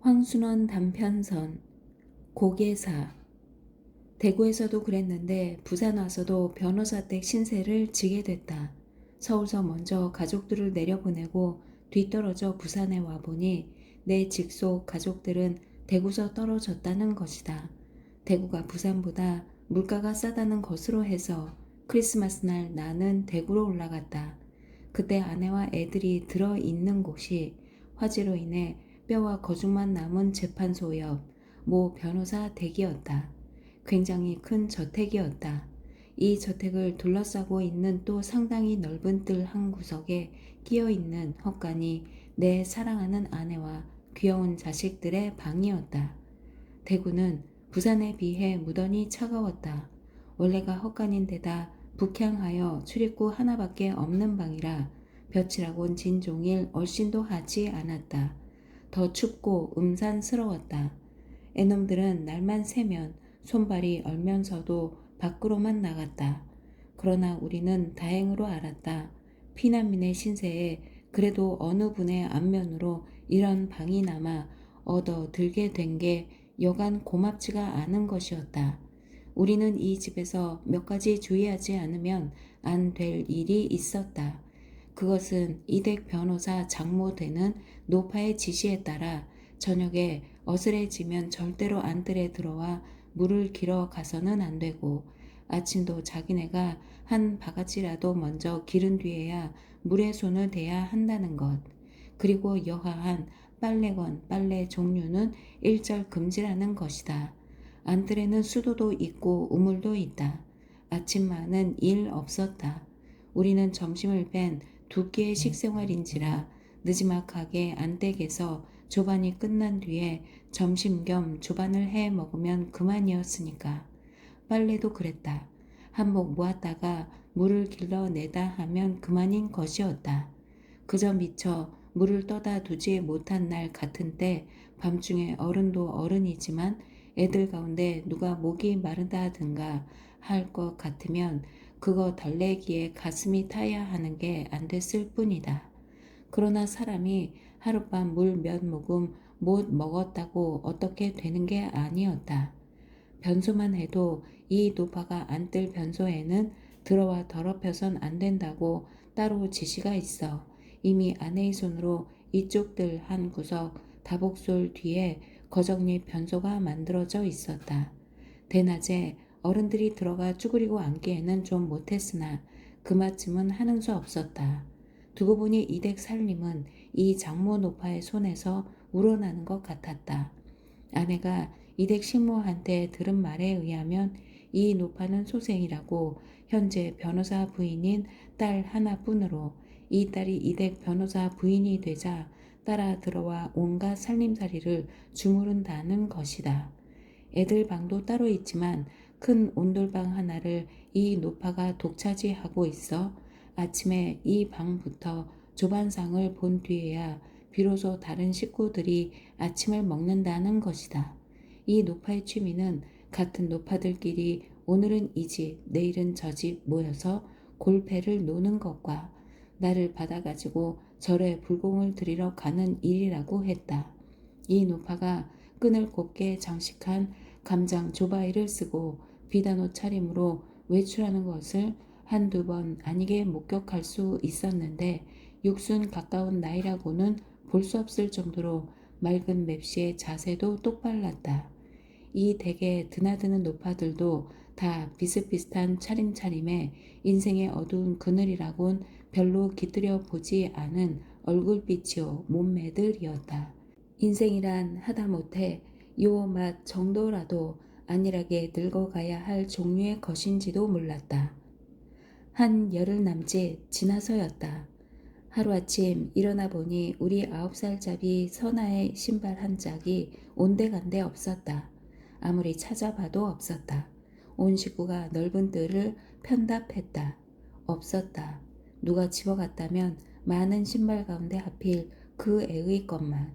황순원 단편선 고개사. 대구에서도 그랬는데 부산 와서도 변호사댁 신세를 지게 됐다. 서울서 먼저 가족들을 내려보내고 뒤떨어져 부산에 와보니 내 직속 가족들은 대구서 떨어졌다는 것이다. 대구가 부산보다 물가가 싸다는 것으로 해서 크리스마스 날 나는 대구로 올라갔다. 그때 아내와 애들이 들어있는 곳이 화재로 인해 뼈와 거죽만 남은 재판소 옆 모 변호사 댁이었다. 굉장히 큰 저택이었다. 이 저택을 둘러싸고 있는 또 상당히 넓은 뜰 한 구석에 끼어있는 헛간이 내 사랑하는 아내와 귀여운 자식들의 방이었다. 대구는 부산에 비해 무던히 차가웠다. 원래가 헛간인데다 북향하여 출입구 하나밖에 없는 방이라 볕이라곤 진종일 얼씬도 하지 않았다. 더 춥고 음산스러웠다. 애놈들은 날만 새면 손발이 얼면서도 밖으로만 나갔다. 그러나 우리는 다행으로 알았다. 피난민의 신세에 그래도 어느 분의 안면으로 이런 방이 남아 얻어들게 된 게 여간 고맙지가 않은 것이었다. 우리는 이 집에서 몇 가지 주의하지 않으면 안 될 일이 있었다. 그것은 이댁 변호사 장모 되는 노파의 지시에 따라 저녁에 어스레지면 절대로 안뜰에 들어와 물을 길어 가서는 안 되고 아침도 자기네가 한 바가지라도 먼저 기른 뒤에야 물에 손을 대야 한다는 것. 그리고 여하한 빨래건 빨래 종류는 일절 금지라는 것이다. 안뜰에는 수도도 있고 우물도 있다. 아침만은 일 없었다. 우리는 점심을 뺀 두 끼의 식생활인지라 느지막하게 안댁에서 조반이 끝난 뒤에 점심 겸 조반을 해 먹으면 그만이었으니까. 빨래도 그랬다. 한복 모았다가 물을 길러내다 하면 그만인 것이었다. 그저 미처 물을 떠다 두지 못한 날 같은 때 밤중에 어른도 어른이지만 애들 가운데 누가 목이 마르다든가 할 것 같으면 그거 달래기에 가슴이 타야 하는 게 안 됐을 뿐이다. 그러나 사람이 하룻밤 물 몇 모금 못 먹었다고 어떻게 되는 게 아니었다. 변소만 해도 이 노파가 안뜰 변소에는 들어와 더럽혀선 안 된다고 따로 지시가 있어 이미 아내의 손으로 이쪽 뜰 한 구석 다복솔 뒤에 거정리 변소가 만들어져 있었다. 대낮에 어른들이 들어가 쭈그리고 앉기에는 좀 못했으나 그마쯤은 하는 수 없었다. 두고 보니 이댁 살림은 이 장모 노파의 손에서 우러나는 것 같았다. 아내가 이댁 식모한테 들은 말에 의하면 이 노파는 소생이라고 현재 변호사 부인인 딸 하나뿐으로 이 딸이 이댁 변호사 부인이 되자 따라 들어와 온갖 살림살이를 주무른다는 것이다. 애들 방도 따로 있지만 큰 온돌방 하나를 이 노파가 독차지하고 있어 아침에 이 방부터 조반상을 본 뒤에야 비로소 다른 식구들이 아침을 먹는다는 것이다. 이 노파의 취미는 같은 노파들끼리 오늘은 이 집, 내일은 저 집 모여서 골패를 노는 것과 나를 받아가지고 절에 불공을 드리러 가는 일이라고 했다. 이 노파가 끈을 곱게 장식한 감장 조바이를 쓰고 비단 옷 차림으로 외출하는 것을 한두 번 아니게 목격할 수 있었는데 육순 가까운 나이라고는 볼 수 없을 정도로 맑은 맵시의 자세도 똑발랐다. 이 댁에 드나드는 노파들도 다 비슷비슷한 차림차림에 인생의 어두운 그늘이라곤 별로 깃들여 보지 않은 얼굴빛이요 몸매들이었다. 인생이란 하다못해 요 맛 정도라도 안일하게 늙어가야 할 종류의 것인지도 몰랐다. 한 열흘 남짓 지나서였다. 하루아침 일어나 보니 우리 9살짜리 선아의 신발 한 짝이 온데간데 없었다. 아무리 찾아봐도 없었다. 온 식구가 넓은 뜰을 편답했다. 없었다. 누가 집어갔다면 많은 신발 가운데 하필 그 애의 것만.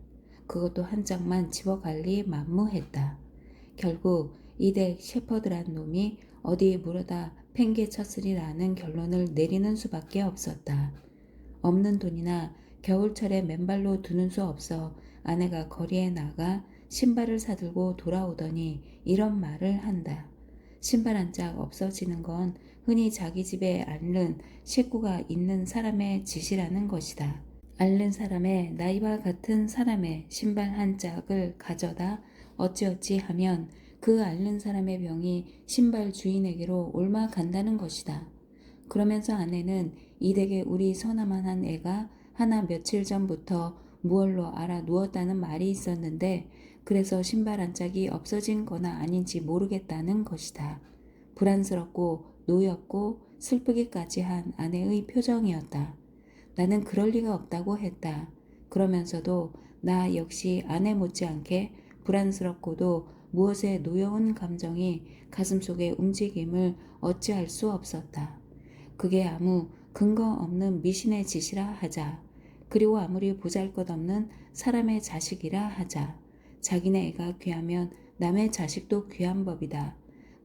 그것도 한 짝만 집어갈리 만무했다. 결국 이댁 셰퍼드란 놈이 어디 물어다 팽개쳤으리라는 결론을 내리는 수밖에 없었다. 없는 돈이나 겨울철에 맨발로 두는 수 없어 아내가 거리에 나가 신발을 사들고 돌아오더니 이런 말을 한다. 신발 한 짝 없어지는 건 흔히 자기 집에 앓는 식구가 있는 사람의 짓이라는 것이다. 앓는 사람의 나이와 같은 사람의 신발 한 짝을 가져다 어찌어찌 하면 그 앓는 사람의 병이 신발 주인에게로 옮아간다는 것이다. 그러면서 아내는 이댁에 우리 서나만한 애가 하나 며칠 전부터 무얼로 알아 누웠다는 말이 있었는데 그래서 신발 한 짝이 없어진 거나 아닌지 모르겠다는 것이다. 불안스럽고 노엽고 슬프기까지 한 아내의 표정이었다. 나는 그럴 리가 없다고 했다. 그러면서도 나 역시 아내 못지않게 불안스럽고도 무엇에 노여운 감정이 가슴속에 움직임을 어찌할 수 없었다. 그게 아무 근거 없는 미신의 짓이라 하자. 그리고 아무리 보잘것없는 사람의 자식이라 하자. 자기네 애가 귀하면 남의 자식도 귀한 법이다.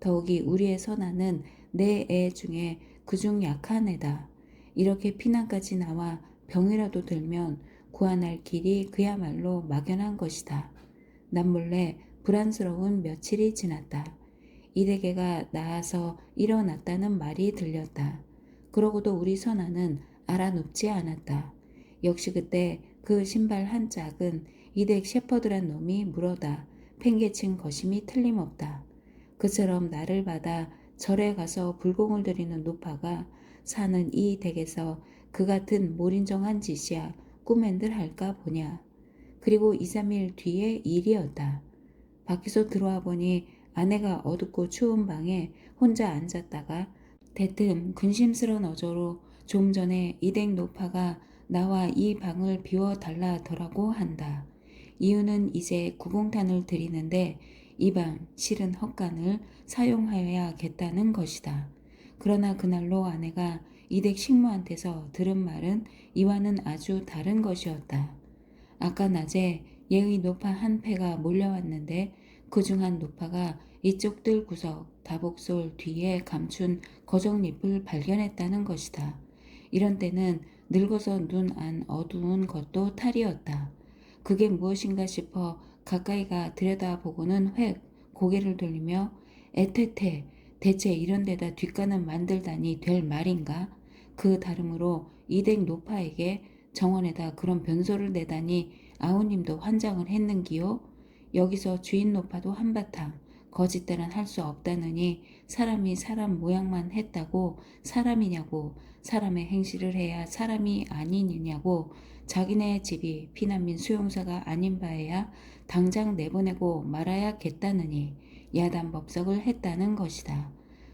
더욱이 우리의 선아는 내 애 중에 그중 약한 애다. 이렇게 피난까지 나와 병이라도 들면 구원할 길이 그야말로 막연한 것이다. 남몰래 불안스러운 며칠이 지났다. 이대개가 나아서 일어났다는 말이 들렸다. 그러고도 우리 선아는 알아눕지 않았다. 역시 그때 그 신발 한 짝은 이댁 셰퍼드란 놈이 물어다 팽개친 것임이 틀림없다. 그처럼 나를 받아 절에 가서 불공을 드리는 노파가 사는 이 댁에서 그 같은 몰인정한 짓이야 꿈엔들 할까 보냐. 그리고 2, 3일 뒤의 일이었다. 밖에서 들어와 보니 아내가 어둡고 추운 방에 혼자 앉았다가 대뜸 근심스러운 어조로 좀 전에 이댁 노파가 나와 이 방을 비워달라더라고 한다. 이유는 이제 구공탄을 드리는데 이 방 실은 헛간을 사용하여야겠다는 것이다. 그러나 그날로 아내가 이댁 식모한테서 들은 말은 이와는 아주 다른 것이었다. 아까 낮에 예의 노파 한 패가 몰려왔는데 그중 한 노파가 이쪽 뜰 구석 다복솔 뒤에 감춘 거정잎을 발견했다는 것이다. 이런 때는 늙어서 눈 안 어두운 것도 탈이었다. 그게 무엇인가 싶어 가까이가 들여다보고는 획 고개를 돌리며 애태태 대체 이런 데다 뒷간을 만들다니 될 말인가? 그 다름으로 이댁 노파에게 정원에다 그런 변소를 내다니 아우님도 환장을 했는기요. 여기서 주인 노파도 한바탕 거짓대란 할 수 없다느니 사람이 사람 모양만 했다고 사람이냐고 사람의 행실을 해야 사람이 아니느냐고 자기네 집이 피난민 수용사가 아닌 바에야 당장 내보내고 말아야겠다느니 야단법석을 했다는 것이다.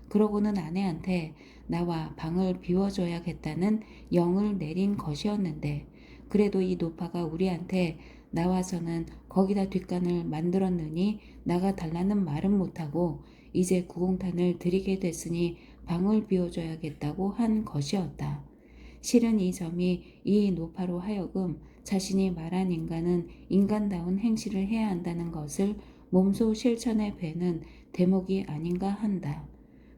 그러고는 아내한테 나와 방을 비워줘야겠다는 영을 내린 것이었는데 그래도 이 노파가 우리한테 나와서는 거기다 뒷간을 만들었느니 나가 달라는 말은 못하고 이제 구공탄을 드리게 됐으니 방을 비워줘야겠다고 한 것이었다. 실은 이 점이 이 노파로 하여금 자신이 말한 인간은 인간다운 행실을 해야 한다는 것을 몸소 실천해 뵈는 대목이 아닌가 한다.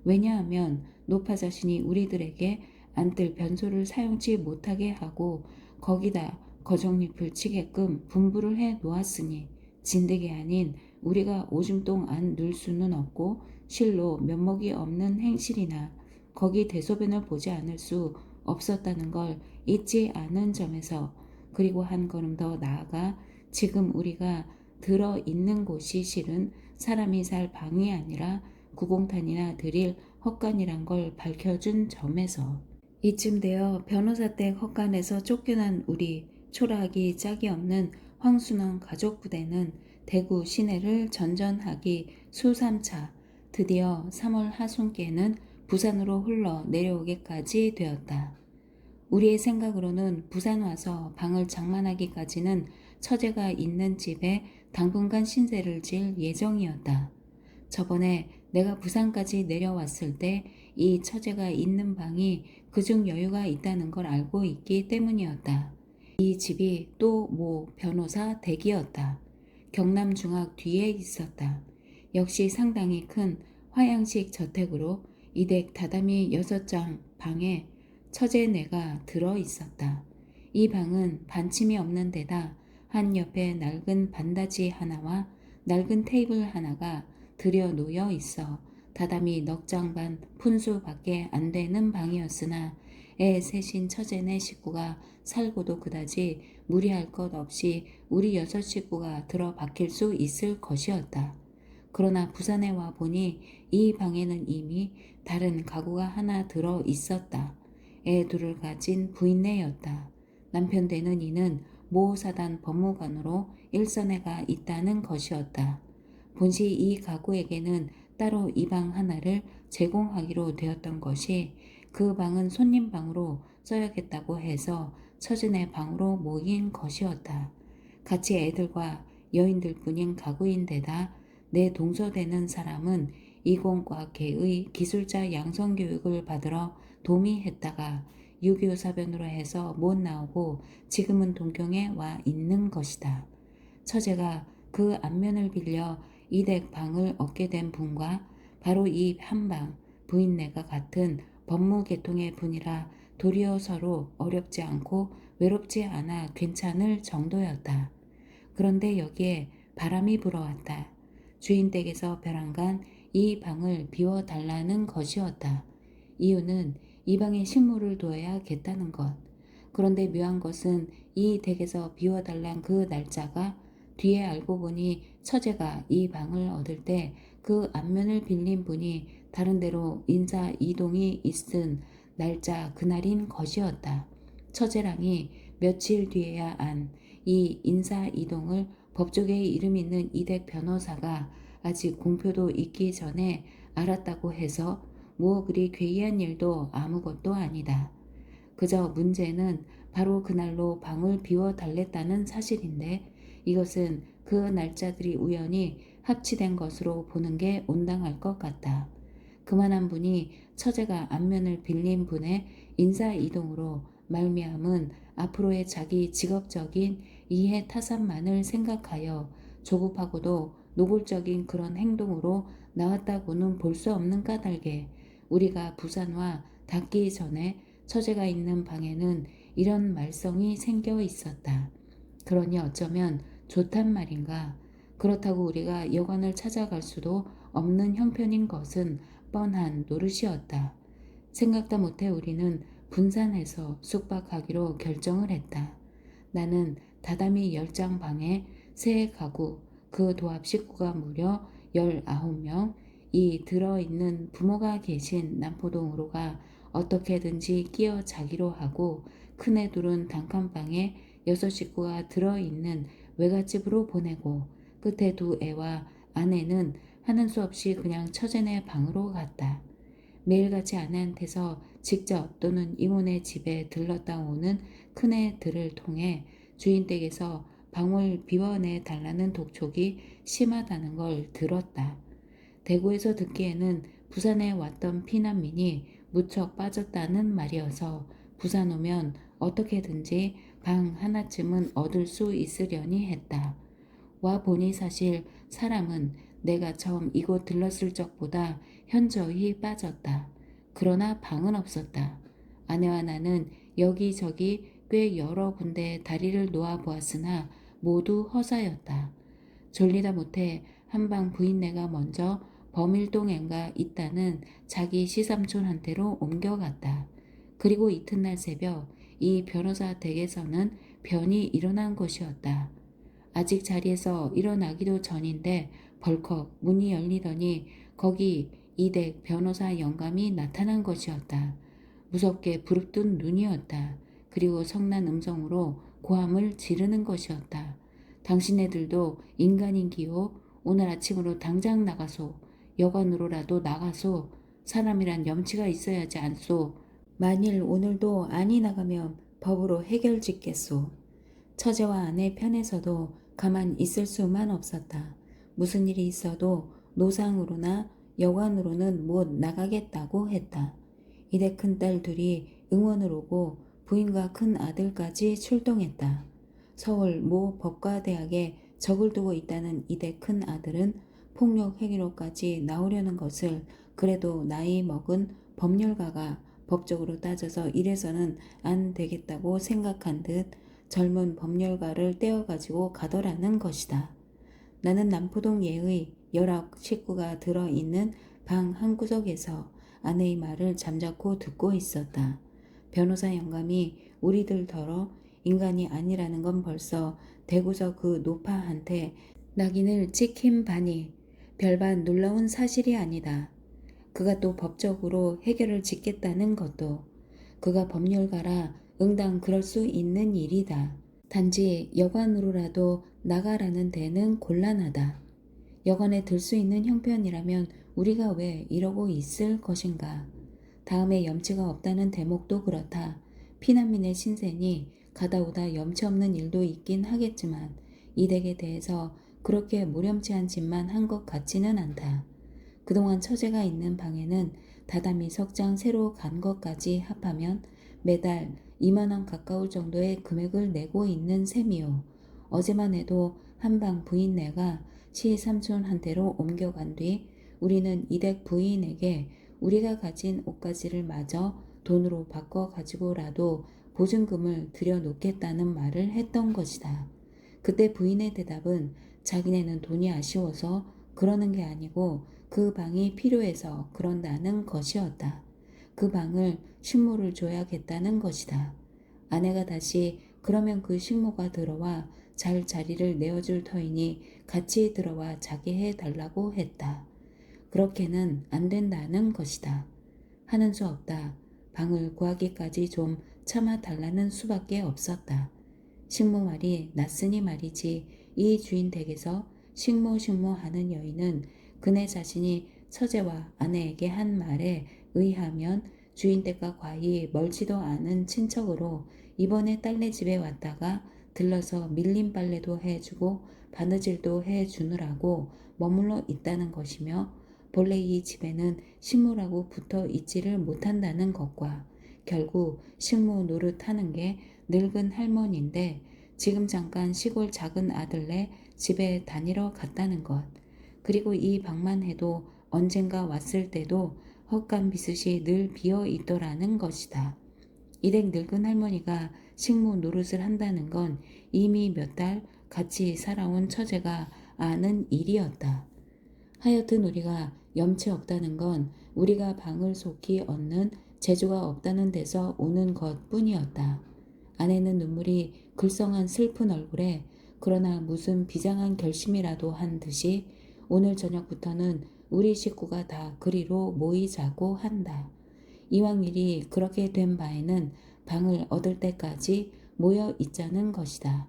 왜냐하면 노파 자신이 우리들에게 안뜰 변소를 사용치 못하게 하고 거기다 거정잎을 치게끔 분부를 해 놓았으니 진득이 아닌 우리가 오줌똥 안 눌 수는 없고 실로 면목이 없는 행실이나 거기 대소변을 보지 않을 수 없었다는 걸 잊지 않은 점에서 그리고 한 걸음 더 나아가 지금 우리가 들어 있는 곳이 실은 사람이 살 방이 아니라 구공탄이나 드릴 헛간이란 걸 밝혀준 점에서 이쯤 되어 변호사댁 헛간에서 쫓겨난 우리 초라하기 짝이 없는 황순원 가족부대는 대구 시내를 전전하기 수3차 드디어 3월 하순께는 부산으로 흘러 내려오게까지 되었다. 우리의 생각으로는 부산 와서 방을 장만하기까지는 처제가 있는 집에 당분간 신세를 질 예정이었다. 저번에 내가 부산까지 내려왔을 때 이 처제가 있는 방이 그중 여유가 있다는 걸 알고 있기 때문이었다. 이 집이 또 모 변호사 댁이었다. 경남중학 뒤에 있었다. 역시 상당히 큰 화양식 저택으로 이댁 다다미 6장 방에 처제 내가 들어 있었다. 이 방은 반침이 없는 데다 한 옆에 낡은 반다지 하나와 낡은 테이블 하나가 들여놓여 있어 다담이 넉 장 반 푼수밖에 안 되는 방이었으나 애 셋인 처제네 식구가 살고도 그다지 무리할 것 없이 우리 6식구가 들어 박힐 수 있을 것이었다. 그러나 부산에 와 보니 이 방에는 이미 다른 가구가 하나 들어 있었다. 애 둘을 가진 부인네였다. 남편 되는 이는 모사단 법무관으로 일선에 가 있다는 것이었다. 본시 이 가구에게는 따로 이 방 하나를 제공하기로 되었던 것이 그 방은 손님 방으로 써야겠다고 해서 처진의 방으로 모인 것이었다. 같이 애들과 여인들뿐인 가구인데다 내 동서되는 사람은 이공과계의 기술자 양성교육을 받으러 도미했다가 6.25 사변으로 해서 못 나오고 지금은 동경에 와 있는 것이다. 처제가 그 안면을 빌려 이댁 방을 얻게 된 분과 바로 이 한방 부인네가 같은 법무계통의 분이라 도리어 서로 어렵지 않고 외롭지 않아 괜찮을 정도였다. 그런데 여기에 바람이 불어왔다. 주인 댁에서 벼랑간 이 방을 비워달라는 것이었다. 이유는 이 방에 식물을 두어야겠다는 것. 그런데 묘한 것은 이 댁에서 비워달란 그 날짜가 뒤에 알고 보니 처제가 이 방을 얻을 때 그 앞면을 빌린 분이 다른 데로 인사 이동이 있은 날짜 그날인 것이었다. 처제랑이 며칠 뒤에야 안 이 인사 이동을 법조계에 이름 있는 이댁 변호사가 아직 공표도 있기 전에 알았다고 해서 뭐 그리 괴이한 일도 아무것도 아니다. 그저 문제는 바로 그날로 방을 비워 달랬다는 사실인데 이것은 그 날짜들이 우연히 합치된 것으로 보는 게 온당할 것 같다. 그만한 분이 처제가 안면을 빌린 분의 인사 이동으로 말미암은 앞으로의 자기 직업적인 이해 타산만을 생각하여 조급하고도 노골적인 그런 행동으로 나왔다고는 볼 수 없는 까닭에 우리가 부산와 닿기 전에 처제가 있는 방에는 이런 말썽이 생겨 있었다. 그러니 어쩌면 좋단 말인가. 그렇다고 우리가 여관을 찾아갈 수도 없는 형편인 것은 뻔한 노릇이었다. 생각도 못해 우리는 분산해서 숙박하기로 결정을 했다. 나는 다다미 10장 방에 세 가구, 그 도합 식구가 무려 19명, 이 들어있는 부모가 계신 남포동으로 가 어떻게든지 끼어 자기로 하고 큰애 둘은 단칸방에 6식구가 들어있는 외갓집으로 보내고 끝에 두 애와 아내는 하는 수 없이 그냥 처제네 방으로 갔다. 매일같이 아내한테서 직접 또는 이모네 집에 들렀다 오는 큰애들을 통해 주인 댁에서 방을 비워내 달라는 독촉이 심하다는 걸 들었다. 대구에서 듣기에는 부산에 왔던 피난민이 무척 빠졌다는 말이어서 부산 오면 어떻게든지 방 하나쯤은 얻을 수 있으려니 했다. 와 보니 사실 사람은 내가 처음 이곳 들렀을 적보다 현저히 빠졌다. 그러나 방은 없었다. 아내와 나는 여기저기 꽤 여러 군데 다리를 놓아 보았으나 모두 허사였다. 졸리다 못해 한방 부인네가 먼저 범일동엔가 있다는 자기 시삼촌한테로 옮겨갔다. 그리고 이튿날 새벽 이 변호사 댁에서는 변이 일어난 것이었다. 아직 자리에서 일어나기도 전인데 벌컥 문이 열리더니 거기 이댁 변호사 영감이 나타난 것이었다. 무섭게 부릅뜬 눈이었다. 그리고 성난 음성으로 고함을 지르는 것이었다. 당신네들도 인간인기요. 오늘 아침으로 당장 나가소. 여관으로라도 나가소. 사람이란 염치가 있어야지 않소. 만일 오늘도 아니 나가면 법으로 해결짓겠소. 처제와 아내 편에서도 가만 있을 수만 없었다. 무슨 일이 있어도 노상으로나 여관으로는 못 나가겠다고 했다. 이댁 큰딸 둘이 응원을 오고 부인과 큰 아들까지 출동했다. 서울 모 법과대학에 적을 두고 있다는 이댁 큰 아들은 폭력 행위로까지 나오려는 것을 그래도 나이 먹은 법률가가 법적으로 따져서 이래서는 안 되겠다고 생각한 듯 젊은 법률가를 떼어가지고 가더라는 것이다. 나는 남포동 예의 여러 식구가 들어있는 방 한구석에서 아내의 말을 잠자코 듣고 있었다. 변호사 영감이 우리들더러 인간이 아니라는 건 벌써 대구서 그 노파한테 낙인을 찍힌 바니 별반 놀라운 사실이 아니다. 그가 또 법적으로 해결을 짓겠다는 것도 그가 법률가라 응당 그럴 수 있는 일이다. 단지 여관으로라도 나가라는 데는 곤란하다. 여관에 들 수 있는 형편이라면 우리가 왜 이러고 있을 것인가. 다음에 염치가 없다는 대목도 그렇다. 피난민의 신세니 가다오다 염치 없는 일도 있긴 하겠지만 이 댁에 대해서 그렇게 무렴치한 짓만 한 것 같지는 않다. 그동안 처제가 있는 방에는 다다미 석장 새로 간 것까지 합하면 매달 2만 원 가까울 정도의 금액을 내고 있는 셈이요. 어제만 해도 한방 부인네가 시삼촌한테로 옮겨간 뒤 우리는 이댁 부인에게 우리가 가진 옷가지를 마저 돈으로 바꿔 가지고라도 보증금을 들여놓겠다는 말을 했던 것이다. 그때 부인의 대답은 자기네는 돈이 아쉬워서 그러는 게 아니고 그 방이 필요해서 그런다는 것이었다. 그 방을 식모를 줘야겠다는 것이다. 아내가 다시 그러면 그 식모가 들어와 잘 자리를 내어줄 터이니 같이 들어와 자게 해달라고 했다. 그렇게는 안 된다는 것이다. 하는 수 없다. 방을 구하기까지 좀 참아달라는 수밖에 없었다. 식모 말이 낯으니 말이지 이 주인 댁에서 식모 하는 여인은 그네 자신이 처제와 아내에게 한 말에 의하면 주인 댁과 과히 멀지도 않은 친척으로 이번에 딸네 집에 왔다가 들러서 밀린 빨래도 해주고 바느질도 해주느라고 머물러 있다는 것이며 본래 이 집에는 식모라고 붙어 있지를 못한다는 것과 결국 식모 노릇하는 게 늙은 할머니인데 지금 잠깐 시골 작은 아들네 집에 다니러 갔다는 것. 그리고 이 방만 해도 언젠가 왔을 때도 헛간 비슷이 늘 비어 있더라는 것이다. 이댁 늙은 할머니가 식모 노릇을 한다는 건 이미 몇 달 같이 살아온 처제가 아는 일이었다. 하여튼 우리가 염치 없다는 건 우리가 방을 속히 얻는 재주가 없다는 데서 오는 것 뿐이었다. 아내는 눈물이 글썽한 슬픈 얼굴에 그러나 무슨 비장한 결심이라도 한 듯이 오늘 저녁부터는 우리 식구가 다 그리로 모이자고 한다. 이왕 일이 그렇게 된 바에는 방을 얻을 때까지 모여 있자는 것이다.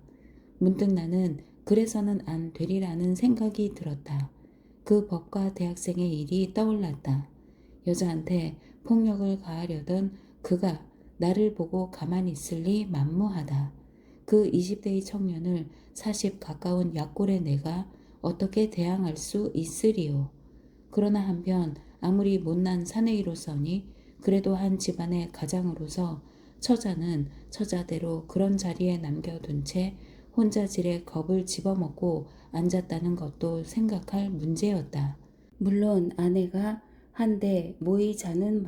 문득 나는 그래서는 안 되리라는 생각이 들었다. 그 법과 대학생의 일이 떠올랐다. 여자한테 폭력을 가하려던 그가 나를 보고 가만히 있을 리 만무하다. 그 20대의 청년을 40 가까운 약골의 내가 어떻게 대항할 수 있으리요. 그러나 한편 아무리 못난 사내이로서니 그래도 한 집안의 가장으로서 처자는 처자대로 그런 자리에 남겨둔 채 혼자 지레 겁을 집어먹고 앉았다는 것도 생각할 문제였다. 물론 아내가 한데 모이자는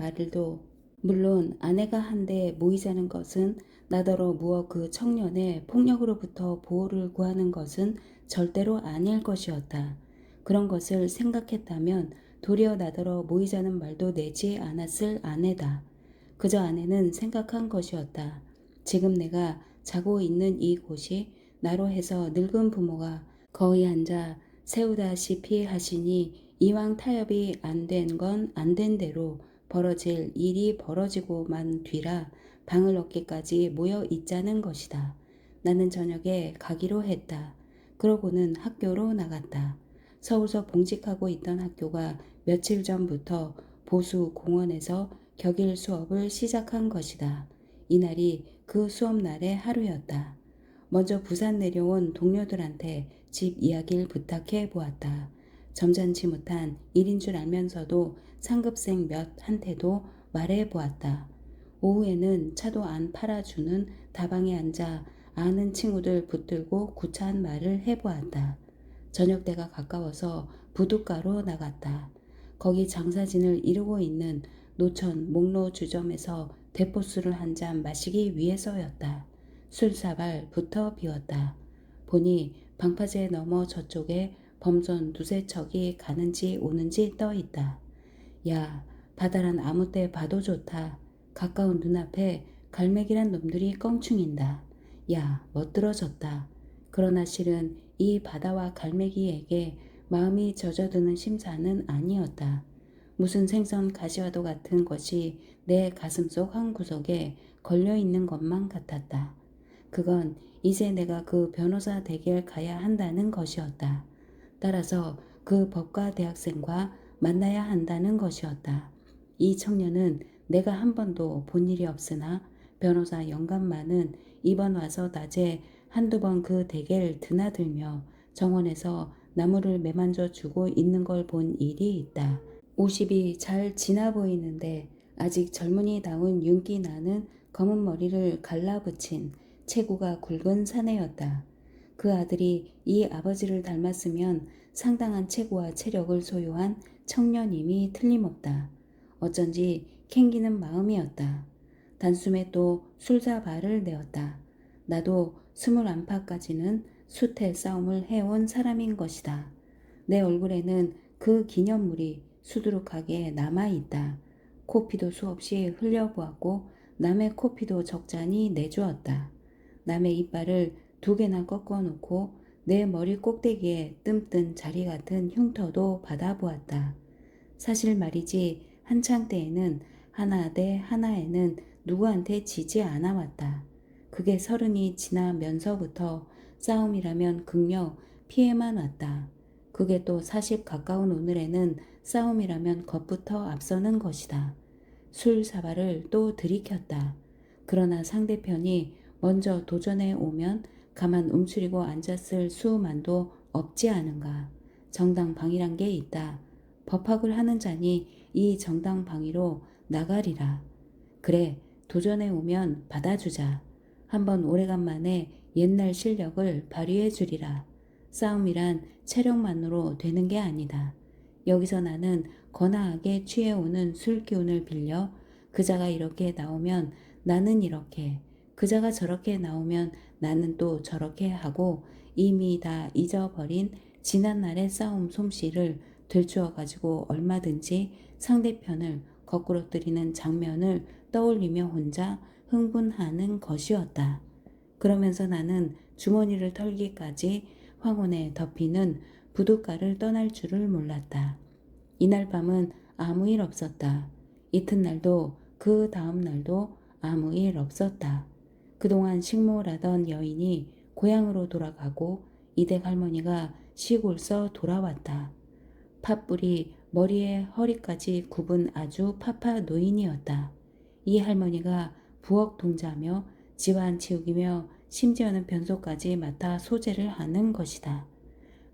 것은 나더러 무엇 그 청년의 폭력으로부터 보호를 구하는 것은 절대로 아닐 것이었다. 그런 것을 생각했다면 도리어 나더러 모이자는 말도 내지 않았을 아내다. 그저 아내는 생각한 것이었다. 지금 내가 자고 있는 이 곳이 나로 해서 늙은 부모가 거의 앉아 세우다시피 하시니 이왕 타협이 안 된 건 안 된 대로 벌어질 일이 벌어지고만 뒤라 방을 얻기까지 모여 있자는 것이다. 나는 저녁에 가기로 했다. 그러고는 학교로 나갔다. 서울서 봉직하고 있던 학교가 며칠 전부터 보수 공원에서 격일 수업을 시작한 것이다. 이날이 그 수업날의 하루였다. 먼저 부산 내려온 동료들한테 집 이야기를 부탁해 보았다. 점잖지 못한 일인 줄 알면서도 상급생 몇 한테도 말해 보았다. 오후에는 차도 안 팔아주는 다방에 앉아 아는 친구들 붙들고 구차한 말을 해보았다. 저녁 때가 가까워서 부둣가로 나갔다. 거기 장사진을 이루고 있는 노천 목로 주점에서 대포수를 한 잔 마시기 위해서였다. 술사발 붙어 비웠다. 보니 방파제 너머 저쪽에 범선 두세 척이 가는지 오는지 떠 있다. 야, 바다란 아무 때 봐도 좋다. 가까운 눈앞에 갈매기란 놈들이 껑충인다. 야, 멋들어졌다. 그러나 실은 이 바다와 갈매기에게 마음이 젖어드는 심사는 아니었다. 무슨 생선 가시와도 같은 것이 내 가슴속 한 구석에 걸려있는 것만 같았다. 그건 이제 내가 그 변호사 댁에 가야 한다는 것이었다. 따라서 그 법과 대학생과 만나야 한다는 것이었다. 이 청년은 내가 한 번도 본 일이 없으나 변호사 영감만은 이번 와서 낮에 한두 번 그 댁을 드나들며 정원에서 나무를 매만져 주고 있는 걸 본 일이 있다. 50이 잘 지나 보이는데 아직 젊은이다운 윤기 나는 검은 머리를 갈라붙인 체구가 굵은 사내였다. 그 아들이 이 아버지를 닮았으면 상당한 체구와 체력을 소유한 청년임이 틀림없다. 어쩐지 캥기는 마음이었다. 단숨에 또 술사발을 내었다. 나도 21파까지는 숱의 싸움을 해온 사람인 것이다. 내 얼굴에는 그 기념물이 수두룩하게 남아있다. 코피도 수없이 흘려보았고 남의 코피도 적잖이 내주었다. 남의 이빨을 2개나 꺾어놓고 내 머리 꼭대기에 뜸뜬 자리 같은 흉터도 받아보았다. 사실 말이지 한창 때에는 하나 대 하나에는 누구한테 지지 않아 왔다. 그게 30이 지나면서부터 싸움이라면 극력 피해만 왔다. 그게 또 40 가까운 오늘에는 싸움이라면 겁부터 앞서는 것이다. 술 사발을 또 들이켰다. 그러나 상대편이 먼저 도전해 오면 가만 움츠리고 앉았을 수만도 없지 않은가. 정당방위란 게 있다. 법학을 하는 자니 이 정당방위로 나가리라. 그래, 도전해 오면 받아주자. 한번 오래간만에 옛날 실력을 발휘해 주리라. 싸움이란 체력만으로 되는 게 아니다. 여기서 나는 거나하게 취해오는 술기운을 빌려 그자가 이렇게 나오면 나는 이렇게, 그자가 저렇게 나오면 나는 또 저렇게 하고 이미 다 잊어버린 지난날의 싸움 솜씨를 들추어 가지고 얼마든지 상대편을 거꾸로 뜨리는 장면을 떠올리며 혼자 흥분하는 것이었다. 그러면서 나는 주머니를 털기까지 황혼에 덮이는 부둣가를 떠날 줄을 몰랐다. 이날 밤은 아무 일 없었다. 이튿날도 그 다음 날도 아무 일 없었다. 그동안 식모라던 여인이 고향으로 돌아가고 이댁 할머니가 시골서 돌아왔다. 팥불이 머리에 허리까지 굽은 아주 파파 노인이었다. 이 할머니가 부엌 동자며 집안 치우기며 심지어는 변소까지 맡아 소재를 하는 것이다.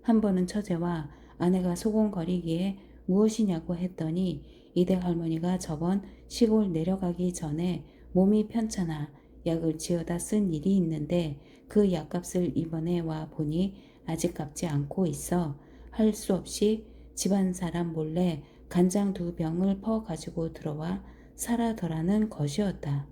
한 번은 처제와 아내가 소곤거리기에 무엇이냐고 했더니 이댁 할머니가 저번 시골 내려가기 전에 몸이 편찮아 약을 지어다 쓴 일이 있는데 그 약값을 이번에 와 보니 아직 갚지 않고 있어 할 수 없이 집안 사람 몰래 간장 2병을 퍼 가지고 들어와 살아더라는 것이었다.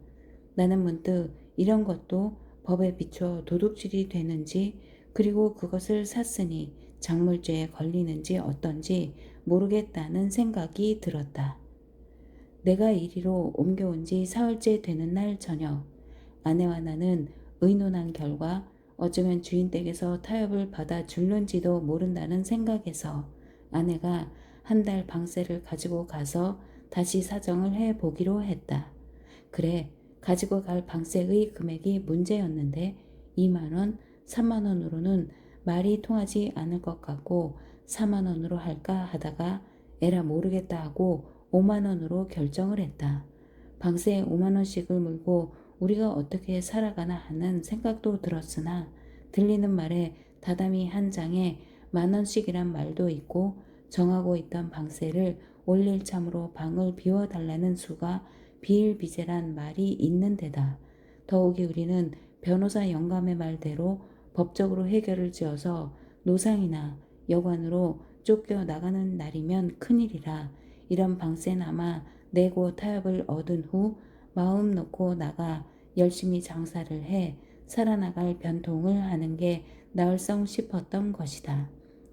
나는 문득 이런 것도 법에 비춰 도둑질이 되는지 그리고 그것을 샀으니 작물죄에 걸리는지 어떤지 모르겠다는 생각이 들었다. 내가 이리로 옮겨온 지 사흘째 되는 날 저녁, 아내와 나는 의논한 결과 어쩌면 주인 댁에서 타협을 받아 줄는지도 모른다는 생각에서 아내가 한 달 방세를 가지고 가서 다시 사정을 해보기로 했다. 그래, 가지고 갈 방세의 금액이 문제였는데 2만 원, 3만 원으로는 말이 통하지 않을 것 같고 4만 원으로 할까 하다가 에라 모르겠다 하고 5만 원으로 결정을 했다. 방세 5만 원씩을 물고 우리가 어떻게 살아가나 하는 생각도 들었으나 들리는 말에 다담이 한 장에 1만 원씩이란 말도 있고 정하고 있던 방세를 올릴 참으로 방을 비워달라는 수가 비일비재란 말이 있는 데다 더욱이 우리는 변호사 영감의 말대로 법적으로 해결을 지어서 노상이나 여관으로 쫓겨나가는 날이면 큰일이라 이런 방세나마 내고 타협을 얻은 후 마음 놓고 나가 열심히 장사를 해 살아나갈 변통을 하는 게 나을성 싶었던 것이다.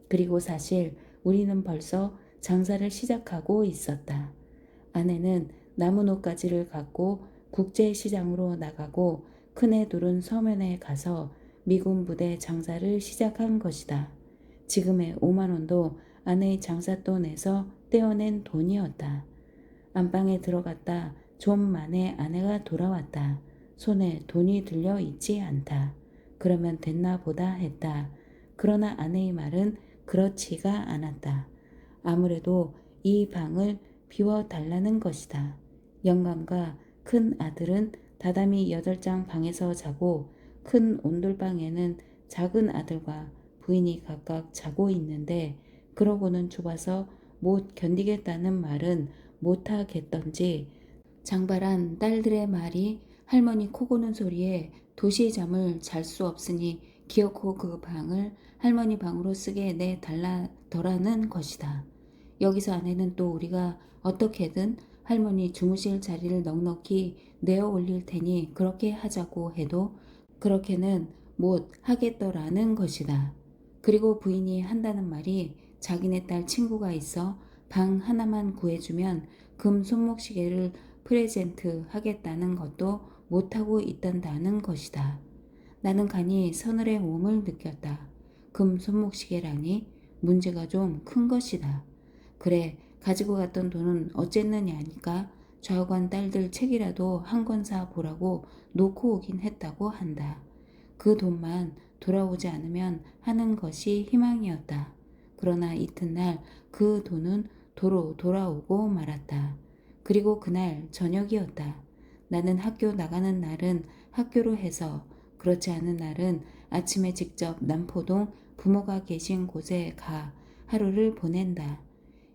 그리고 사실 우리는 벌써 장사를 시작하고 있었다. 아내는 나무 노가지를 갖고 국제시장으로 나가고 큰애 둘은 서면에 가서 미군 부대 장사를 시작한 것이다. 지금의 5만 원도 아내의 장사돈에서 떼어낸 돈이었다. 안방에 들어갔다 좀 만에 아내가 돌아왔다. 손에 돈이 들려 있지 않다. 그러면 됐나 보다 했다. 그러나 아내의 말은 그렇지가 않았다. 아무래도 이 방을 비워달라는 것이다. 영감과 큰 아들은 다담이 8장 방에서 자고 큰 온돌방에는 작은 아들과 부인이 각각 자고 있는데 그러고는 좁아서 못 견디겠다는 말은 못하겠던지 장발한 딸들의 말이 할머니 코 고는 소리에 도시 잠을 잘 수 없으니 기어코 그 방을 할머니 방으로 쓰게 내달라더라는 것이다. 여기서 아내는 또 우리가 어떻게든 할머니 주무실 자리를 넉넉히 내어 올릴 테니 그렇게 하자고 해도 그렇게는 못 하겠더라는 것이다. 그리고 부인이 한다는 말이 자기네 딸 친구가 있어 방 하나만 구해주면 금 손목시계를 프레젠트 하겠다는 것도 못하고 있단다는 것이다. 나는 간이 서늘의 몸을 느꼈다. 금 손목시계라니 문제가 좀 큰 것이다. 그래, 가지고 갔던 돈은 어쨌느냐니까 좌우간 딸들 책이라도 한 권 사 보라고 놓고 오긴 했다고 한다. 그 돈만 돌아오지 않으면 하는 것이 희망이었다. 그러나 이튿날 그 돈은 도로 돌아오고 말았다. 그리고 그날 저녁이었다. 나는 학교 나가는 날은 학교로 해서 그렇지 않은 날은 아침에 직접 남포동 부모가 계신 곳에 가 하루를 보낸다.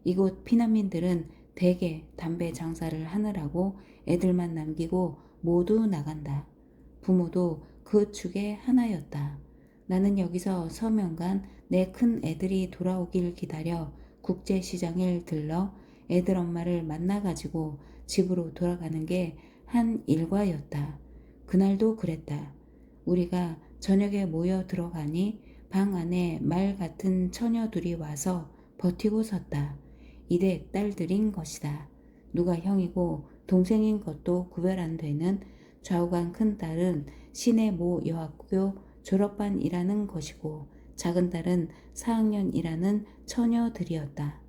이곳 피난민들은 대개 담배 장사를 하느라고 애들만 남기고 모두 나간다. 부모도 그 축의 하나였다. 나는 여기서 서명간 내 큰 애들이 돌아오길 기다려 국제시장을 들러 애들 엄마를 만나가지고 집으로 돌아가는 게 한 일과였다. 그날도 그랬다. 우리가 저녁에 모여 들어가니 방 안에 말 같은 처녀 둘이 와서 버티고 섰다. 이댁 딸들인 것이다. 누가 형이고 동생인 것도 구별 안 되는 좌우간 큰딸은 시내 모 여학교 졸업반이라는 것이고 작은 딸은 4학년이라는 처녀들이었다.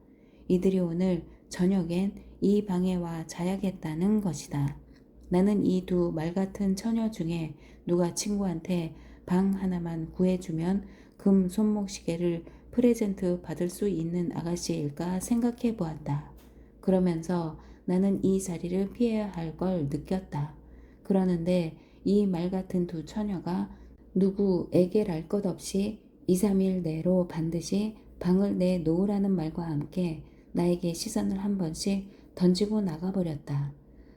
이들이 오늘 저녁엔 이 방에 와 자야겠다는 것이다. 나는 이 두 말 같은 처녀 중에 누가 친구한테 방 하나만 구해주면 금 손목시계를 프레젠트 받을 수 있는 아가씨일까 생각해 보았다. 그러면서 나는 이 자리를 피해야 할 걸 느꼈다. 그러는데 이 말 같은 두 처녀가 누구에게랄 것 없이 2, 3일 내로 반드시 방을 내놓으라는 말과 함께 나에게 시선을 한 번씩 던지고 나가버렸다.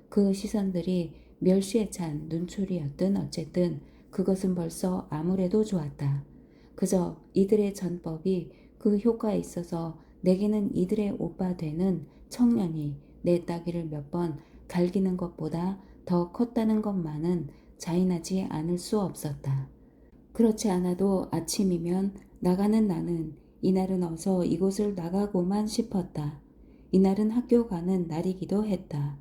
그 시선들이 멸시에 찬 눈초리였든 어쨌든 그것은 벌써 아무래도 좋았다. 그저 이들의 전법이 그 효과에 있어서 내게는 이들의 오빠 되는 청년이 내 따귀를 몇 번 갈기는 것보다 더 컸다는 것만은 자인하지 않을 수 없었다. 그렇지 않아도 아침이면 나가는 나는 이날은 어서 이곳을 나가고만 싶었다. 이날은 학교 가는 날이기도 했다.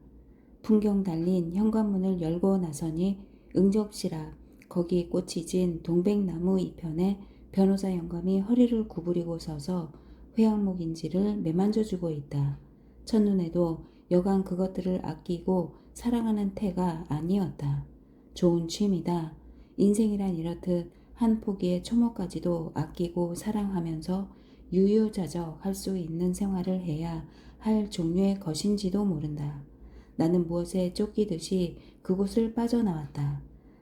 풍경 달린 현관문을 열고 나서니 응접실 앞 거기 꽃이 진 동백나무 이편에 변호사 영감이 허리를 구부리고 서서 회양목인지를 매만져주고 있다. 첫눈에도 여간 그것들을 아끼고 사랑하는 태가 아니었다. 좋은 취미다. 인생이란 이렇듯 한 포기의 초목까지도 아끼고 사랑하면서 유유자적 할 수 있는 생활을 해야 할 종류의 것인지도 모른다. 나는 무엇에 쫓기듯이 그곳을 빠져나왔다.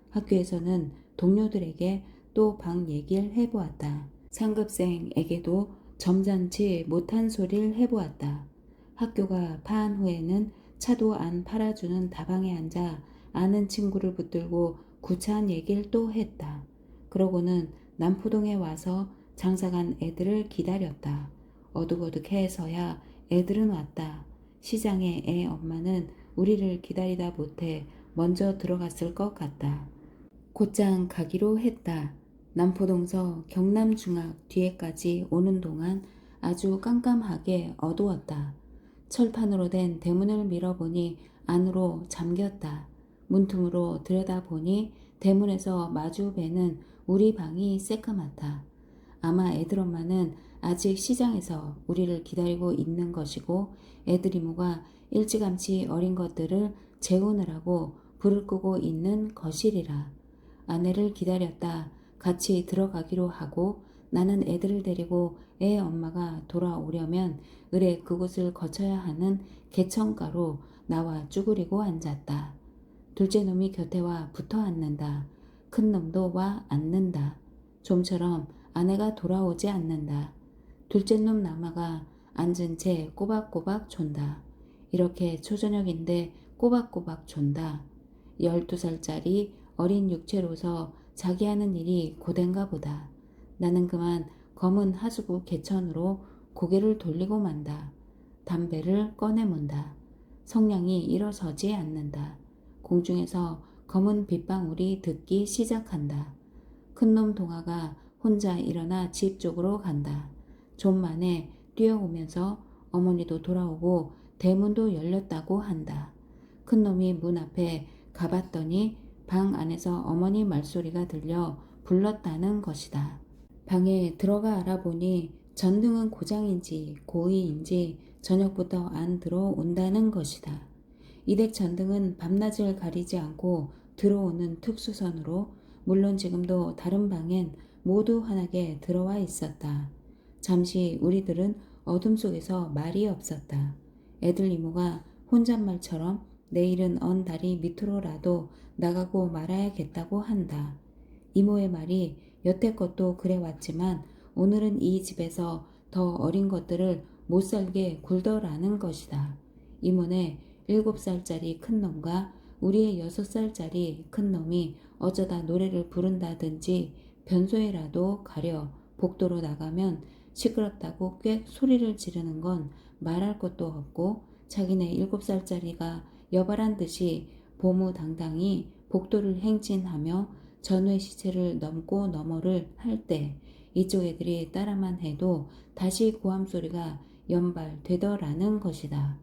학교에서는 동료들에게 또 방 얘기를 해보았다. 상급생에게도 점잖지 못한 소리를 해보았다. 학교가 파한 후에는 차도 안 팔아주는 다방에 앉아 아는 친구를 붙들고 구차한 얘기를 또 했다. 그러고는 남포동에 와서 장사간 애들을 기다렸다. 어둑어둑해서야 애들은 왔다. 시장의 애 엄마는 우리를 기다리다 못해 먼저 들어갔을 것 같다. 곧장 가기로 했다. 남포동서 경남중학 뒤에까지 오는 동안 아주 깜깜하게 어두웠다. 철판으로 된 대문을 밀어보니 안으로 잠겼다. 문틈으로 들여다보니 대문에서 마주 뵈는 우리 방이 새까맣다. 아마 애들 엄마는 아직 시장에서 우리를 기다리고 있는 것이고 애들 이모가 일찌감치 어린 것들을 재우느라고 불을 끄고 있는 것이리라. 아내를 기다렸다 같이 들어가기로 하고 나는 애들을 데리고 애 엄마가 돌아오려면 을에 그곳을 거쳐야 하는 개천가로 나와 쭈그리고 앉았다. 둘째 놈이 곁에 와 붙어 앉는다. 큰 놈도 와 앉는다. 좀처럼 아내가 돌아오지 않는다. 둘째 놈 남아가 앉은 채 꼬박꼬박 존다. 이렇게 초저녁인데 꼬박꼬박 존다. 12살짜리 어린 육체로서 자기 하는 일이 고된가 보다. 나는 그만 검은 하수구 개천으로 고개를 돌리고 만다. 담배를 꺼내문다. 성냥이 일어서지 않는다. 공중에서 검은 빗방울이 듣기 시작한다. 큰놈 동아가 혼자 일어나 집 쪽으로 간다. 좀 만에 뛰어오면서 어머니도 돌아오고 대문도 열렸다고 한다. 큰놈이 문 앞에 가봤더니 방 안에서 어머니 말소리가 들려 불렀다는 것이다. 방에 들어가 알아보니 전등은 고장인지 고의인지 저녁부터 안 들어온다는 것이다. 이댁 전등은 밤낮을 가리지 않고 들어오는 특수선으로 물론 지금도 다른 방엔 모두 환하게 들어와 있었다. 잠시 우리들은 어둠 속에서 말이 없었다. 애들 이모가 혼잣말처럼 내일은 언 다리 밑으로라도 나가고 말아야겠다고 한다. 이모의 말이 여태껏도 그래 왔지만 오늘은 이 집에서 더 어린 것들을 못 살게 굴더라는 것이다. 이모네 7살짜리 큰 놈과 우리의 6살짜리 큰 놈이 어쩌다 노래를 부른다든지 변소에라도 가려 복도로 나가면 시끄럽다고 꽥 소리를 지르는 건 말할 것도 없고 자기네 7살짜리가 여발한 듯이 보무당당히 복도를 행진하며 전회 시체를 넘고 너머를 할 때 이쪽 애들이 따라만 해도 다시 고함 소리가 연발되더라는 것이다.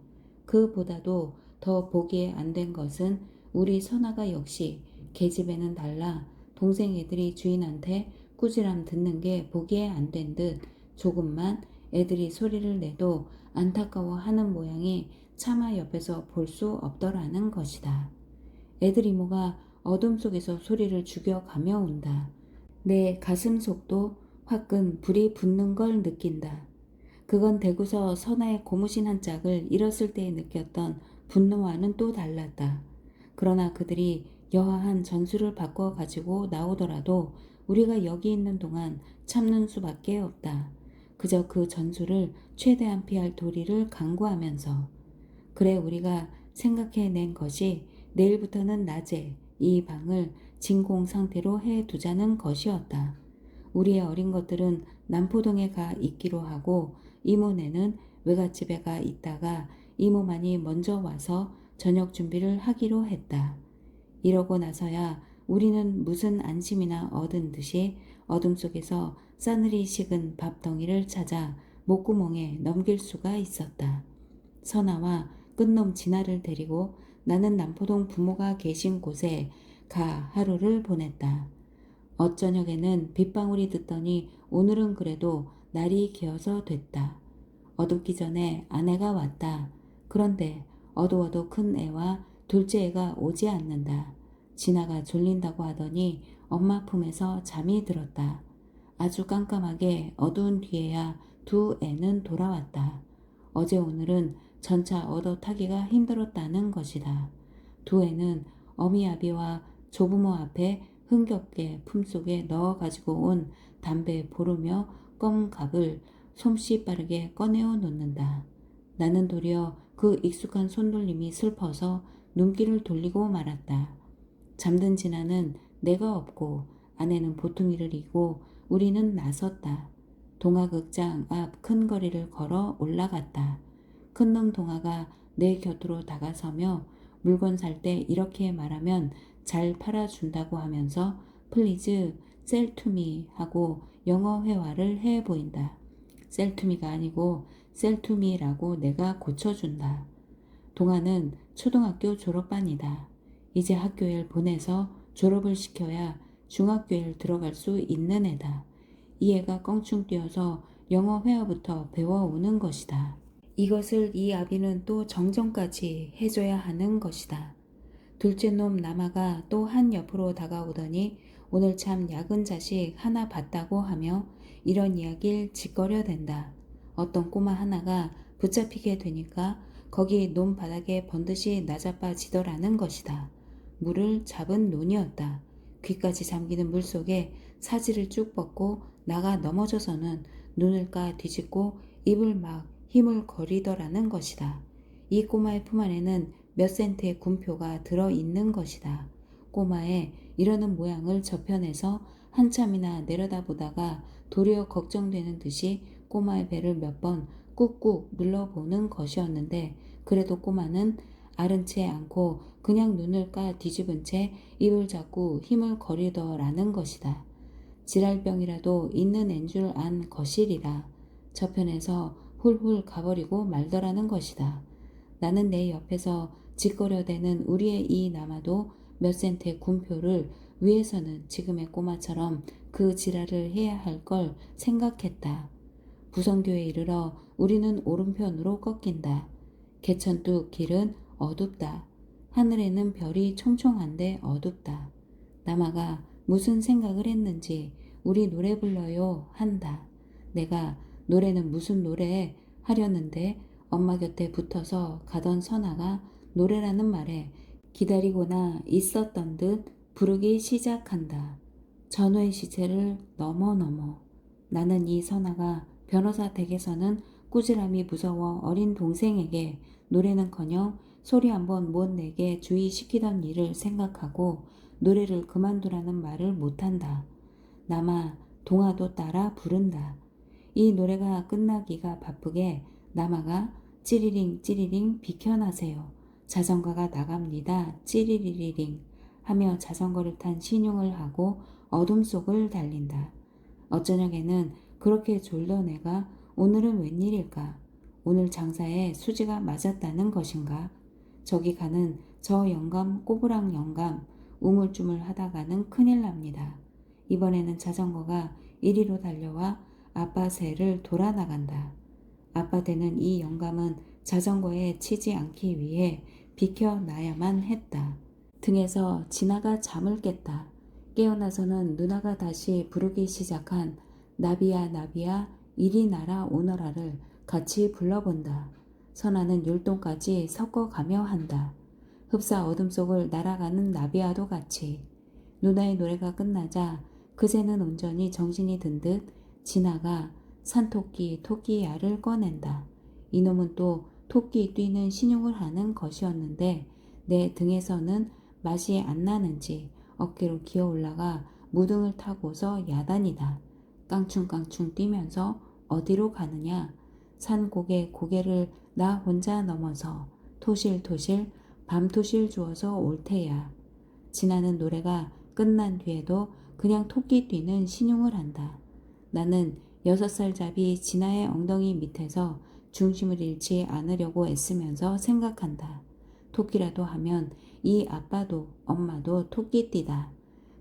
그보다도 더 보기에 안 된 것은 우리 선아가 역시 계집애는 달라 동생 애들이 주인한테 꾸지람 듣는 게 보기에 안 된 듯 조금만 애들이 소리를 내도 안타까워하는 모양이 차마 옆에서 볼 수 없더라는 것이다. 애들 이모가 어둠 속에서 소리를 죽여가며 온다. 내 가슴 속도 화끈 불이 붙는 걸 느낀다. 그건 대구서 선아의 고무신 한 짝을 잃었을 때에 느꼈던 분노와는 또 달랐다. 그러나 그들이 여하한 전술을 바꿔 가지고 나오더라도 우리가 여기 있는 동안 참는 수밖에 없다. 그저 그 전술을 최대한 피할 도리를 강구하면서. 그래 우리가 생각해낸 것이 내일부터는 낮에 이 방을 진공 상태로 해두자는 것이었다. 우리의 어린 것들은 남포동에 가 있기로 하고 이모네는 외갓집에 가 있다가 이모만이 먼저 와서 저녁 준비를 하기로 했다. 이러고 나서야 우리는 무슨 안심이나 얻은 듯이 어둠 속에서 싸늘히 식은 밥덩이를 찾아 목구멍에 넘길 수가 있었다. 선아와 끝놈 진아를 데리고 나는 남포동 부모가 계신 곳에 가 하루를 보냈다. 어쩌녁에는 빗방울이 듣더니 오늘은 그래도 날이 기어서 됐다. 어둡기 전에 아내가 왔다. 그런데 어두워도 큰 애와 둘째 애가 오지 않는다. 진아가 졸린다고 하더니 엄마 품에서 잠이 들었다. 아주 깜깜하게 어두운 뒤에야 두 애는 돌아왔다. 어제 오늘은 전차 얻어 타기가 힘들었다는 것이다. 두 애는 어미아비와 조부모 앞에 흥겹게 품속에 넣어 가지고 온 담배 보르며 껌갑을 솜씨 빠르게 꺼내어 놓는다. 나는 도리어 그 익숙한 손놀림이 슬퍼서 눈길을 돌리고 말았다. 잠든 진아는 내가 없고 아내는 보통이를 이고 우리는 나섰다. 동화극장 앞 큰 거리를 걸어 올라갔다. 큰놈 동화가 내 곁으로 다가서며 물건 살 때 이렇게 말하면 잘 팔아준다고 하면서 플리즈 셀투미 하고 영어 회화를 해 보인다. 셀투미가 아니고 셀투미라고 내가 고쳐준다. 동아는 초등학교 졸업반이다. 이제 학교에 보내서 졸업을 시켜야 중학교에 들어갈 수 있는 애다. 이 애가 껑충 뛰어서 영어 회화부터 배워오는 것이다. 이것을 이 아비는 또 정정까지 해줘야 하는 것이다. 둘째 놈 남아가 또 한 옆으로 다가오더니 오늘 참 야근 자식 하나 봤다고 하며 이런 이야기를 짓거려댄다. 어떤 꼬마 하나가 붙잡히게 되니까 거기 논 바닥에 번듯이 나자빠지더라는 것이다. 물을 잡은 논이었다. 귀까지 잠기는 물속에 사지를 쭉 뻗고 나가 넘어져서는 눈을 까 뒤집고 입을 막 힘을 거리더라는 것이다. 이 꼬마의 품 안에는 몇 센트의 군표가 들어있는 것이다. 꼬마의 이러는 모양을 저편에서 한참이나 내려다보다가 도리어 걱정되는 듯이 꼬마의 배를 몇 번 꾹꾹 눌러보는 것이었는데 그래도 꼬마는 아른 채 않고 그냥 눈을 까 뒤집은 채 입을 잡고 힘을 거리더라는 것이다. 지랄병이라도 있는 앤 줄 안 것이리라. 저편에서 훌훌 가버리고 말더라는 것이다. 나는 내 옆에서 짓거려대는 우리의 이 남아도 몇 센트의 군표를 위해서는 지금의 꼬마처럼 그 지랄을 해야 할 걸 생각했다. 부성교에 이르러 우리는 오른편으로 꺾인다. 개천뚝 길은 어둡다. 하늘에는 별이 총총한데 어둡다. 남아가 무슨 생각을 했는지 우리 노래 불러요 한다. 내가 노래는 무슨 노래 하려는데 엄마 곁에 붙어서 가던 선아가 노래라는 말에 기다리고나 있었던 듯 부르기 시작한다. 전우의 시체를 넘어 나는 이 선아가 변호사 댁에서는 꾸지람이 무서워 어린 동생에게 노래는커녕 소리 한번 못 내게 주의시키던 일을 생각하고 노래를 그만두라는 말을 못한다. 남아 동아도 따라 부른다. 이 노래가 끝나기가 바쁘게 남아가 찌리링 찌리링 비켜나세요. 자전거가 나갑니다. 찌리리리링 하며 자전거를 탄 신용을 하고 어둠 속을 달린다. 어쩌녁에는 그렇게 졸던 애가 오늘은 웬일일까? 오늘 장사에 수지가 맞았다는 것인가? 저기 가는 저 영감 꼬부랑 영감 우물쭈물 하다가는 큰일 납니다. 이번에는 자전거가 이리로 달려와 아빠 새를 돌아 나간다. 아빠 되는 이 영감은 자전거에 치지 않기 위해 비켜나야만 했다. 등에서 진아가 잠을 깼다. 깨어나서는 누나가 다시 부르기 시작한 나비야 나비야 이리 날아 오너라를 같이 불러본다. 선아는 율동까지 섞어가며 한다. 흡사 어둠 속을 날아가는 나비와도 같이. 누나의 노래가 끝나자 그새는 온전히 정신이 든 듯 진아가 산토끼 토끼야를 꺼낸다. 이놈은 또 토끼 뛰는 신용을 하는 것이었는데 내 등에서는 맛이 안 나는지 어깨로 기어 올라가 무등을 타고서 야단이다. 깡충깡충 뛰면서 어디로 가느냐? 산고개 고개를 나 혼자 넘어서 토실토실 밤토실 주어서 올 테야. 진아는 노래가 끝난 뒤에도 그냥 토끼 뛰는 신용을 한다. 나는 6살 잡이 진아의 엉덩이 밑에서 중심을 잃지 않으려고 애쓰면서 생각한다. 토끼라도 하면 이 아빠도 엄마도 토끼띠다.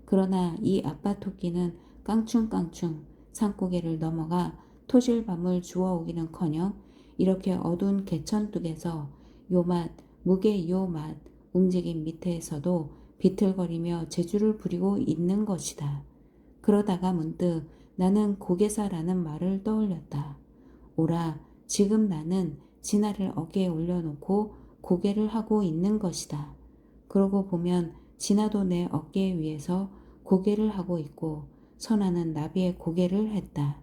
그러나 이 아빠 토끼는 깡충깡충 산고개를 넘어가 토실밤을 주워오기는커녕 이렇게 어두운 개천뚝에서 요맛 무게 요맛 움직임 밑에서도 비틀거리며 재주를 부리고 있는 것이다. 그러다가 문득 나는 고개사라는 말을 떠올렸다. 오라, 지금 나는 진아를 어깨에 올려놓고 고개를 하고 있는 것이다. 그러고 보면 진아도 내 어깨 위에서 고개를 하고 있고 선아는 나비의 고개를 했다.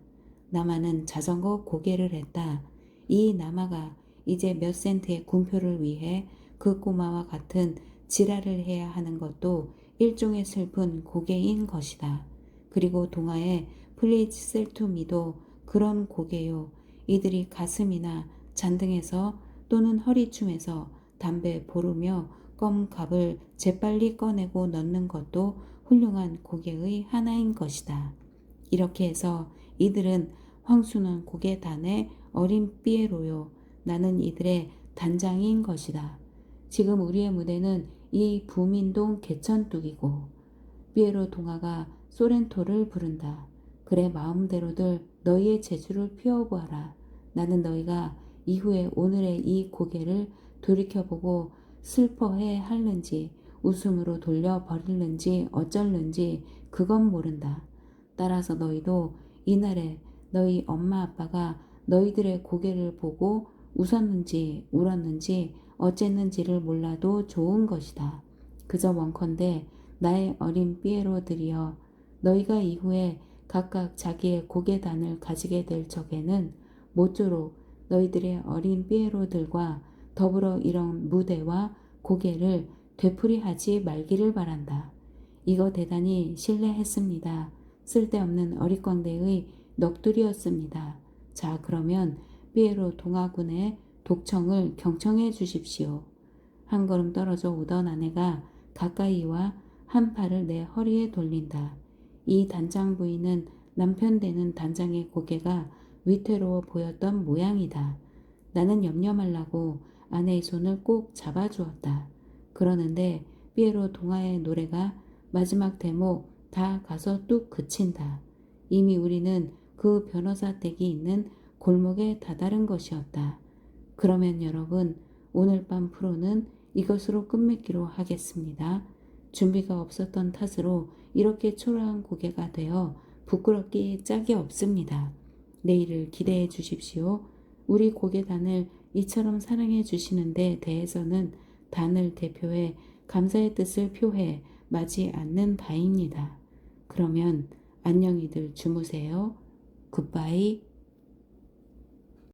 남아는 자전거 고개를 했다. 이 남아가 이제 몇 센트의 군표를 위해 그 꼬마와 같은 지랄을 해야 하는 것도 일종의 슬픈 고개인 것이다. 그리고 동화의 플리즈 셀투미도 그런 고개요. 이들이 가슴이나 잔등에서 또는 허리춤에서 담배 보르며 껌값을 재빨리 꺼내고 넣는 것도 훌륭한 고개의 하나인 것이다. 이렇게 해서 이들은 황수는 고개 단의 어린 삐에로요. 나는 이들의 단장인 것이다. 지금 우리의 무대는 이 부민동 개천뚝이고 삐에로 동화가 소렌토를 부른다. 그래 마음대로들 너희의 재주를 피워보아라. 나는 너희가 이후에 오늘의 이 고개를 돌이켜보고 슬퍼해 할는지 웃음으로 돌려버릴는지 어쩔는지 그건 모른다. 따라서 너희도 이날에 너희 엄마 아빠가 너희들의 고개를 보고 웃었는지 울었는지 어쨌는지를 몰라도 좋은 것이다. 그저 원컨대 나의 어린 삐에로들이여 너희가 이후에 각각 자기의 고개단을 가지게 될 적에는 모쪼록 너희들의 어린 삐에로들과 더불어 이런 무대와 고개를 되풀이하지 말기를 바란다. 이거 대단히 신뢰했습니다. 쓸데없는 어릿광대의 넋두리였습니다. 자, 그러면 삐에로 동화군의 독청을 경청해 주십시오. 한 걸음 떨어져 오던 아내가 가까이 와 한 팔을 내 허리에 돌린다. 이 단장 부인은 남편 되는 단장의 고개가 위태로워 보였던 모양이다. 나는 염려 말라고 아내의 손을 꼭 잡아주었다. 그러는데 삐에로 동화의 노래가 마지막 대목 다 가서 뚝 그친다. 이미 우리는 그 변호사 댁이 있는 골목에 다다른 것이었다. 그러면 여러분, 오늘 밤 프로는 이것으로 끝맺기로 하겠습니다. 준비가 없었던 탓으로 이렇게 초라한 고개가 되어 부끄럽기 짝이 없습니다. 내일을 기대해 주십시오. 우리 고개단을 이처럼 사랑해 주시는 데 대해서는 단을 대표해 감사의 뜻을 표해 마지 않는 바입니다. 그러면 안녕히들 주무세요. 굿바이.